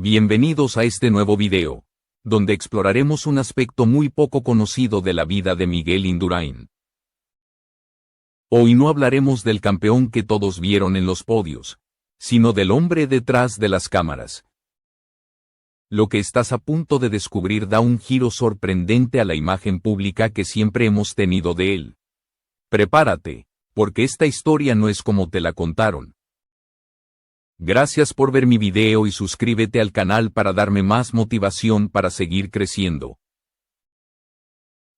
Bienvenidos a este nuevo video, donde exploraremos un aspecto muy poco conocido de la vida de Miguel Indurain. Hoy no hablaremos del campeón que todos vieron en los podios, sino del hombre detrás de las cámaras. Lo que estás a punto de descubrir da un giro sorprendente a la imagen pública que siempre hemos tenido de él. Prepárate, porque esta historia no es como te la contaron. Gracias por ver mi video y suscríbete al canal para darme más motivación para seguir creciendo.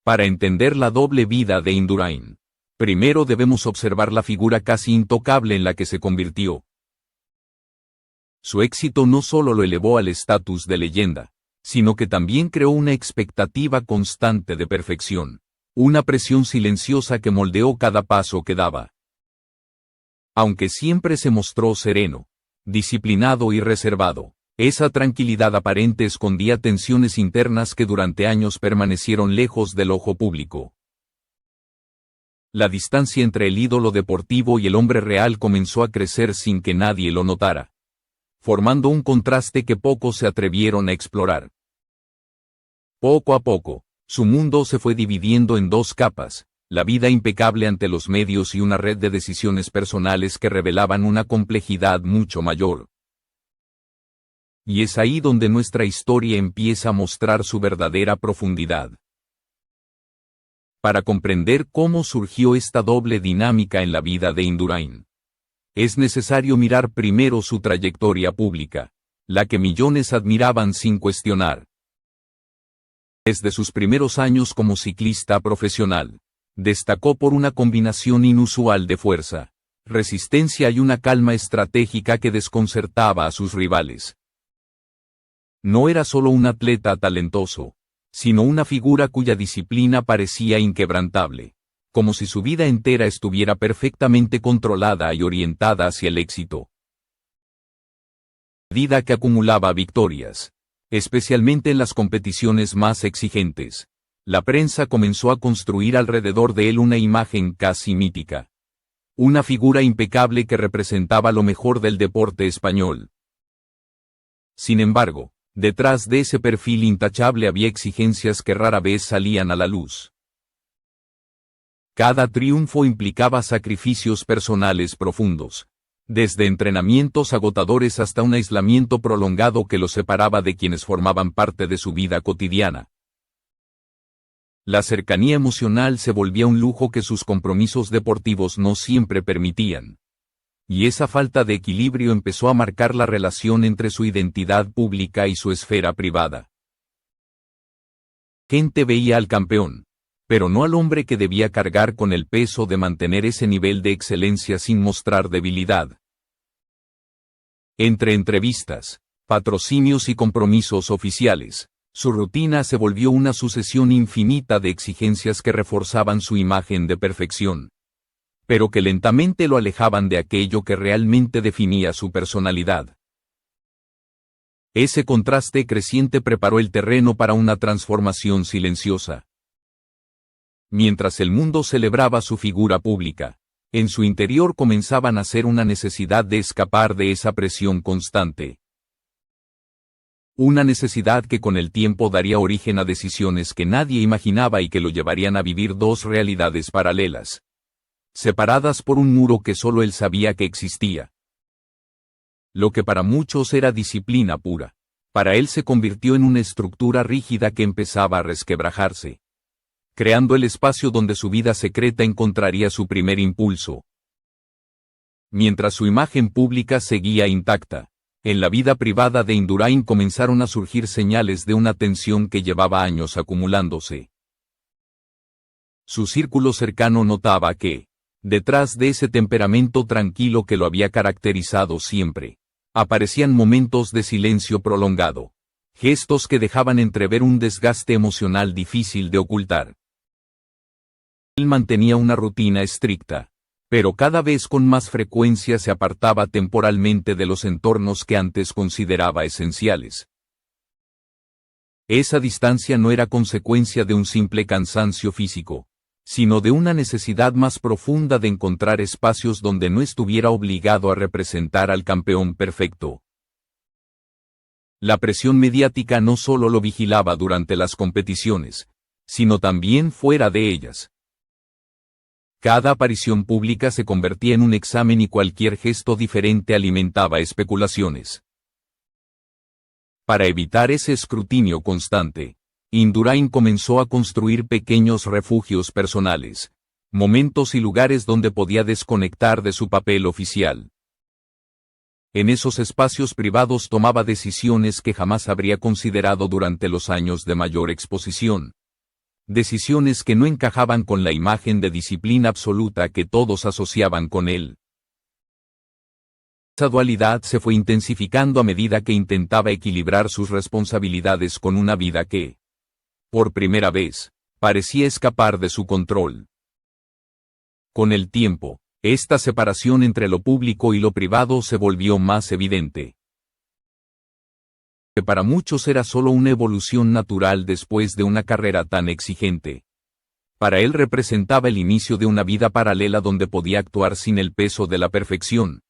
Para entender la doble vida de Indurain, primero debemos observar la figura casi intocable en la que se convirtió. Su éxito no solo lo elevó al estatus de leyenda, sino que también creó una expectativa constante de perfección, una presión silenciosa que moldeó cada paso que daba. Aunque siempre se mostró sereno, disciplinado y reservado, esa tranquilidad aparente escondía tensiones internas que durante años permanecieron lejos del ojo público. La distancia entre el ídolo deportivo y el hombre real comenzó a crecer sin que nadie lo notara, formando un contraste que pocos se atrevieron a explorar. Poco a poco, su mundo se fue dividiendo en dos capas: la vida impecable ante los medios y una red de decisiones personales que revelaban una complejidad mucho mayor. Y es ahí donde nuestra historia empieza a mostrar su verdadera profundidad. Para comprender cómo surgió esta doble dinámica en la vida de Indurain, es necesario mirar primero su trayectoria pública, la que millones admiraban sin cuestionar. Desde sus primeros años como ciclista profesional, destacó por una combinación inusual de fuerza, resistencia y una calma estratégica que desconcertaba a sus rivales. No era solo un atleta talentoso, sino una figura cuya disciplina parecía inquebrantable, como si su vida entera estuviera perfectamente controlada y orientada hacia el éxito. A medida que acumulaba victorias, especialmente en las competiciones más exigentes, la prensa comenzó a construir alrededor de él una imagen casi mítica. Una figura impecable que representaba lo mejor del deporte español. Sin embargo, detrás de ese perfil intachable había exigencias que rara vez salían a la luz. Cada triunfo implicaba sacrificios personales profundos, desde entrenamientos agotadores hasta un aislamiento prolongado que lo separaba de quienes formaban parte de su vida cotidiana. La cercanía emocional se volvía un lujo que sus compromisos deportivos no siempre permitían. Y esa falta de equilibrio empezó a marcar la relación entre su identidad pública y su esfera privada. Gente veía al campeón, pero no al hombre que debía cargar con el peso de mantener ese nivel de excelencia sin mostrar debilidad. Entre entrevistas, patrocinios y compromisos oficiales, su rutina se volvió una sucesión infinita de exigencias que reforzaban su imagen de perfección, pero que lentamente lo alejaban de aquello que realmente definía su personalidad. Ese contraste creciente preparó el terreno para una transformación silenciosa. Mientras el mundo celebraba su figura pública, en su interior comenzaba a nacer una necesidad de escapar de esa presión constante. Una necesidad que con el tiempo daría origen a decisiones que nadie imaginaba y que lo llevarían a vivir dos realidades paralelas, separadas por un muro que solo él sabía que existía. Lo que para muchos era disciplina pura, para él se convirtió en una estructura rígida que empezaba a resquebrajarse, creando el espacio donde su vida secreta encontraría su primer impulso. Mientras su imagen pública seguía intacta, en la vida privada de Indurain comenzaron a surgir señales de una tensión que llevaba años acumulándose. Su círculo cercano notaba que, detrás de ese temperamento tranquilo que lo había caracterizado siempre, aparecían momentos de silencio prolongado, gestos que dejaban entrever un desgaste emocional difícil de ocultar. Él mantenía una rutina estricta, pero cada vez con más frecuencia se apartaba temporalmente de los entornos que antes consideraba esenciales. Esa distancia no era consecuencia de un simple cansancio físico, sino de una necesidad más profunda de encontrar espacios donde no estuviera obligado a representar al campeón perfecto. La presión mediática no solo lo vigilaba durante las competiciones, sino también fuera de ellas. Cada aparición pública se convertía en un examen y cualquier gesto diferente alimentaba especulaciones. Para evitar ese escrutinio constante, Indurain comenzó a construir pequeños refugios personales, momentos y lugares donde podía desconectar de su papel oficial. En esos espacios privados tomaba decisiones que jamás habría considerado durante los años de mayor exposición. Decisiones que no encajaban con la imagen de disciplina absoluta que todos asociaban con él. Esa dualidad se fue intensificando a medida que intentaba equilibrar sus responsabilidades con una vida que, por primera vez, parecía escapar de su control. Con el tiempo, esta separación entre lo público y lo privado se volvió más evidente. Que para muchos era solo una evolución natural después de una carrera tan exigente. Para él representaba el inicio de una vida paralela donde podía actuar sin el peso de la perfección.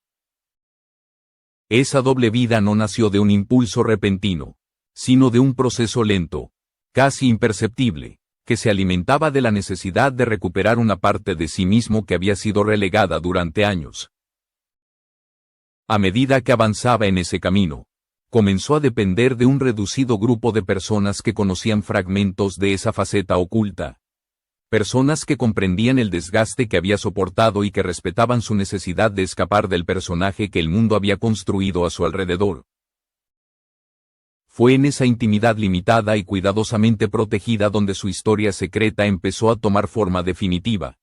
Esa doble vida no nació de un impulso repentino, sino de un proceso lento, casi imperceptible, que se alimentaba de la necesidad de recuperar una parte de sí mismo que había sido relegada durante años. A medida que avanzaba en ese camino, comenzó a depender de un reducido grupo de personas que conocían fragmentos de esa faceta oculta. Personas que comprendían el desgaste que había soportado y que respetaban su necesidad de escapar del personaje que el mundo había construido a su alrededor. Fue en esa intimidad limitada y cuidadosamente protegida donde su historia secreta empezó a tomar forma definitiva.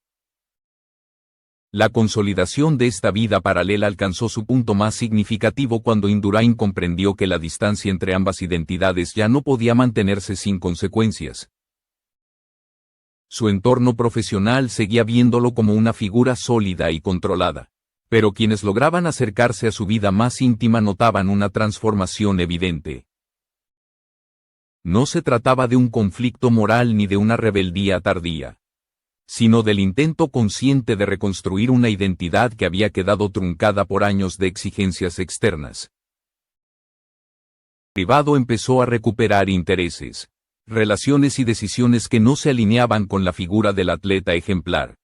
La consolidación de esta vida paralela alcanzó su punto más significativo cuando Indurain comprendió que la distancia entre ambas identidades ya no podía mantenerse sin consecuencias. Su entorno profesional seguía viéndolo como una figura sólida y controlada, pero quienes lograban acercarse a su vida más íntima notaban una transformación evidente. No se trataba de un conflicto moral ni de una rebeldía tardía, sino del intento consciente de reconstruir una identidad que había quedado truncada por años de exigencias externas. El privado empezó a recuperar intereses, relaciones y decisiones que no se alineaban con la figura del atleta ejemplar,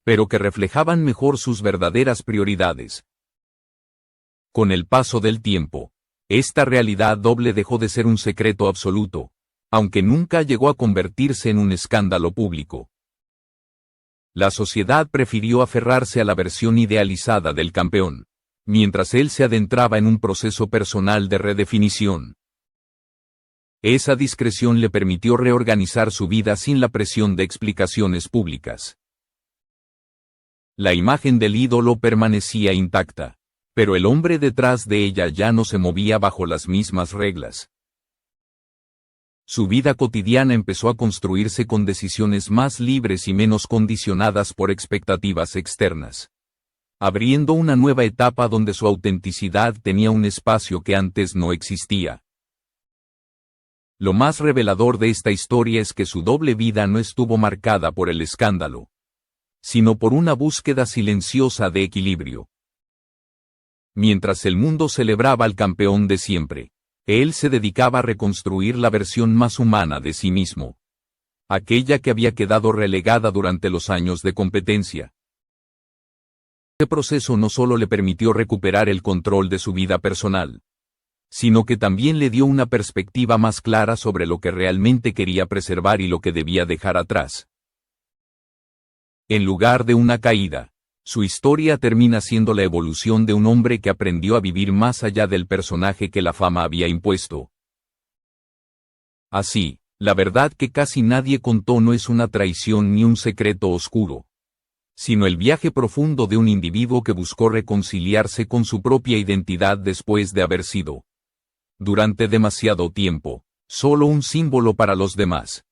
pero que reflejaban mejor sus verdaderas prioridades. Con el paso del tiempo, esta realidad doble dejó de ser un secreto absoluto, aunque nunca llegó a convertirse en un escándalo público. La sociedad prefirió aferrarse a la versión idealizada del campeón, mientras él se adentraba en un proceso personal de redefinición. Esa discreción le permitió reorganizar su vida sin la presión de explicaciones públicas. La imagen del ídolo permanecía intacta, pero el hombre detrás de ella ya no se movía bajo las mismas reglas. Su vida cotidiana empezó a construirse con decisiones más libres y menos condicionadas por expectativas externas, abriendo una nueva etapa donde su autenticidad tenía un espacio que antes no existía. Lo más revelador de esta historia es que su doble vida no estuvo marcada por el escándalo, sino por una búsqueda silenciosa de equilibrio. Mientras el mundo celebraba al campeón de siempre, él se dedicaba a reconstruir la versión más humana de sí mismo, aquella que había quedado relegada durante los años de competencia. Este proceso no solo le permitió recuperar el control de su vida personal, sino que también le dio una perspectiva más clara sobre lo que realmente quería preservar y lo que debía dejar atrás. En lugar de una caída, su historia termina siendo la evolución de un hombre que aprendió a vivir más allá del personaje que la fama había impuesto. Así, la verdad que casi nadie contó no es una traición ni un secreto oscuro, sino el viaje profundo de un individuo que buscó reconciliarse con su propia identidad después de haber sido, durante demasiado tiempo, solo un símbolo para los demás.